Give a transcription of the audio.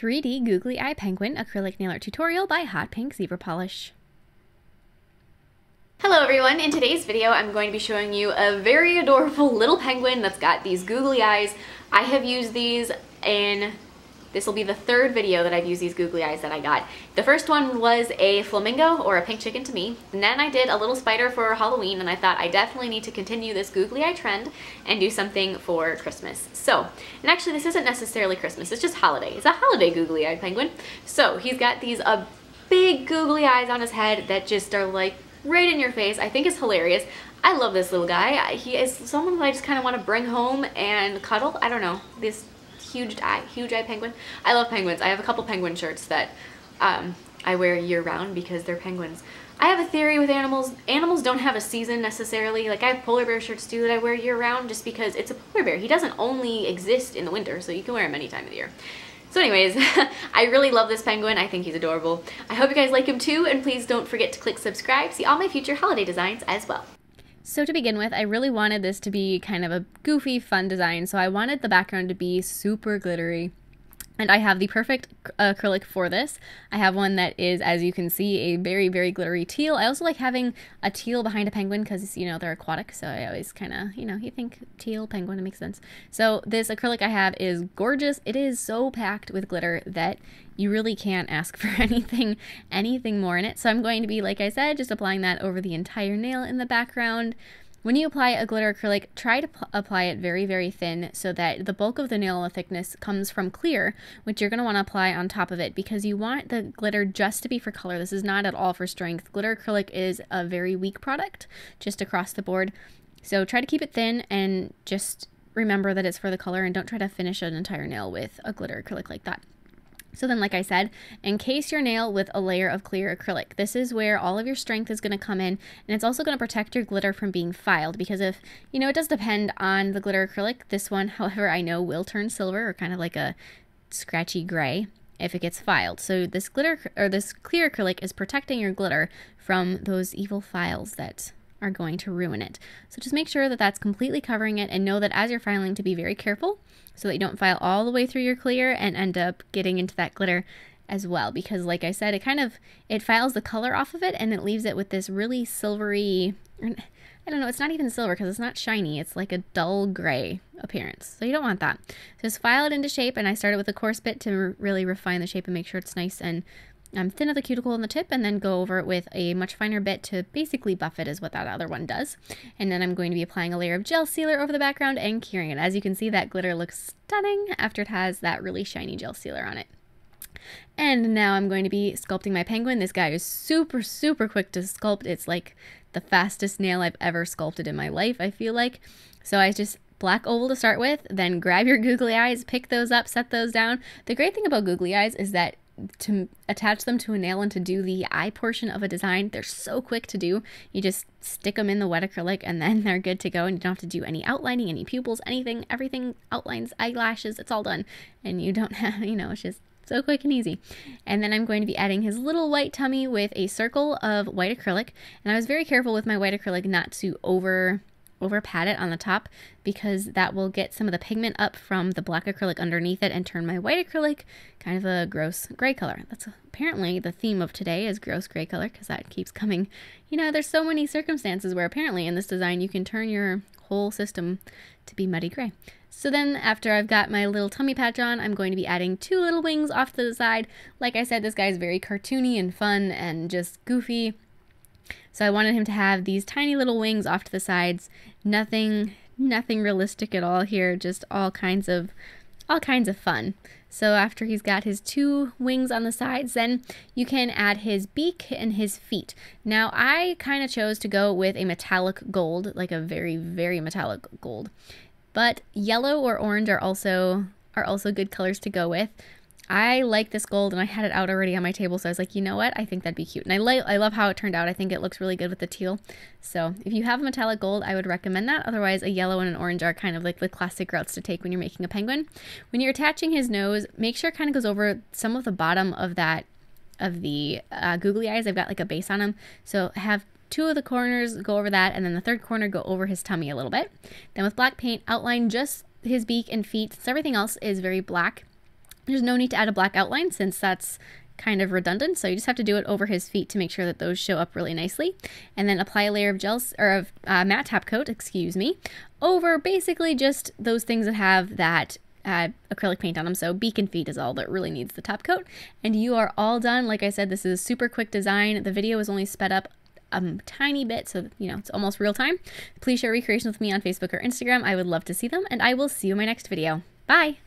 3D Googly Eye Penguin Acrylic Nail Art Tutorial by Hotpinkzebrapolish. Hello everyone, in today's video I'm going to be showing you a very adorable little penguin that's got these googly eyes. I have used these in, this will be the third video that I've used these googly eyes that I got. The first one was a flamingo, or a pink chicken to me, and then I did a little spider for Halloween, and I thought I definitely need to continue this googly eye trend and do something for Christmas. So, and actually this isn't necessarily Christmas, it's just holiday. It's a holiday googly eye penguin. So he's got these big googly eyes on his head that just are like right in your face. I think it's hilarious. I love this little guy. He is someone that I just kind of want to bring home and cuddle. I don't know, this huge eye penguin. I love penguins. I have a couple penguin shirts that I wear year round because they're penguins. I have a theory with animals. Animals don't have a season necessarily. Like I have polar bear shirts too that I wear year round just because it's a polar bear. He doesn't only exist in the winter, so you can wear him any time of the year. So anyways, I really love this penguin. I think he's adorable. I hope you guys like him too, and please don't forget to click subscribe to see all my future holiday designs as well. So to begin with, I really wanted this to be kind of a goofy, fun design, so I wanted the background to be super glittery. And I have the perfect acrylic for this. I have one that is, as you can see, a very, very glittery teal. I also like having a teal behind a penguin because, you know, they're aquatic, so I always kind of, you know, you think teal, penguin, it makes sense. So this acrylic I have is gorgeous. It is so packed with glitter that you really can't ask for anything more in it. So I'm going to be, like I said, just applying that over the entire nail in the background. When you apply a glitter acrylic, try to apply it very, very thin so that the bulk of the nail thickness comes from clear, which you're going to want to apply on top of it because you want the glitter just to be for color. This is not at all for strength. Glitter acrylic is a very weak product just across the board. So try to keep it thin and just remember that it's for the color and don't try to finish an entire nail with a glitter acrylic like that. So then, like I said, encase your nail with a layer of clear acrylic. This is where all of your strength is going to come in, and it's also going to protect your glitter from being filed because if, you know, it does depend on the glitter acrylic. This one, however, I know will turn silver or kind of like a scratchy gray if it gets filed. So this glitter, or this clear acrylic is protecting your glitter from those evil files that are going to ruin it. So just make sure that that's completely covering it and know that as you're filing to be very careful so that you don't file all the way through your clear and end up getting into that glitter as well, because like I said, it files the color off of it and it leaves it with this really silvery, I don't know, it's not even silver because it's not shiny, it's like a dull gray appearance, so you don't want that. Just file it into shape, and I started with a coarse bit to really refine the shape and make sure it's nice and thin at the cuticle on the tip, and then go over it with a much finer bit to basically buff it is what that other one does. And then I'm going to be applying a layer of gel sealer over the background and curing it. As you can see, that glitter looks stunning after it has that really shiny gel sealer on it. And now I'm going to be sculpting my penguin. This guy is super, super quick to sculpt. It's like the fastest nail I've ever sculpted in my life, I feel like. So I just black oval to start with, then grab your googly eyes, pick those up, set those down. The great thing about googly eyes is that to attach them to a nail and to do the eye portion of a design, they're so quick to do. You just stick them in the wet acrylic and then they're good to go, and you don't have to do any outlining, any pupils, anything, everything, outlines, eyelashes, it's all done. And you don't have, you know, it's just so quick and easy. And then I'm going to be adding his little white tummy with a circle of white acrylic. And I was very careful with my white acrylic not to over pat it on the top because that will get some of the pigment up from the black acrylic underneath it and turn my white acrylic kind of a gross gray color. That's apparently the theme of today, is gross gray color, because that keeps coming. You know, there's so many circumstances where apparently in this design you can turn your whole system to be muddy gray. So then after I've got my little tummy patch on, I'm going to be adding two little wings off to the side. Like I said, this guy's very cartoony and fun and just goofy. So I wanted him to have these tiny little wings off to the sides. Nothing realistic at all here, just all kinds of fun. So after he's got his two wings on the sides, then you can add his beak and his feet. Now I kind of chose to go with a metallic gold, like a very, very metallic gold. But yellow or orange are also good colors to go with. I like this gold, and I had it out already on my table, so I was like, you know what, I think that'd be cute. And I love how it turned out. I think it looks really good with the teal. So if you have a metallic gold, I would recommend that. Otherwise, a yellow and an orange are kind of like the classic routes to take when you're making a penguin. When you're attaching his nose, make sure it kind of goes over some of the bottom of the googly eyes. I've got like a base on them, so have two of the corners go over that, and then the third corner go over his tummy a little bit. Then with black paint, outline just his beak and feet, since everything else is very black. There's no need to add a black outline since that's kind of redundant, so you just have to do it over his feet to make sure that those show up really nicely, and then apply a layer of matte top coat, over basically just those things that have that acrylic paint on them. So beacon feet is all that really needs the top coat, and you are all done. Like I said, this is a super quick design. The video is only sped up a tiny bit, so you know it's almost real time. Please share recreations with me on Facebook or Instagram. I would love to see them, and I will see you in my next video. Bye!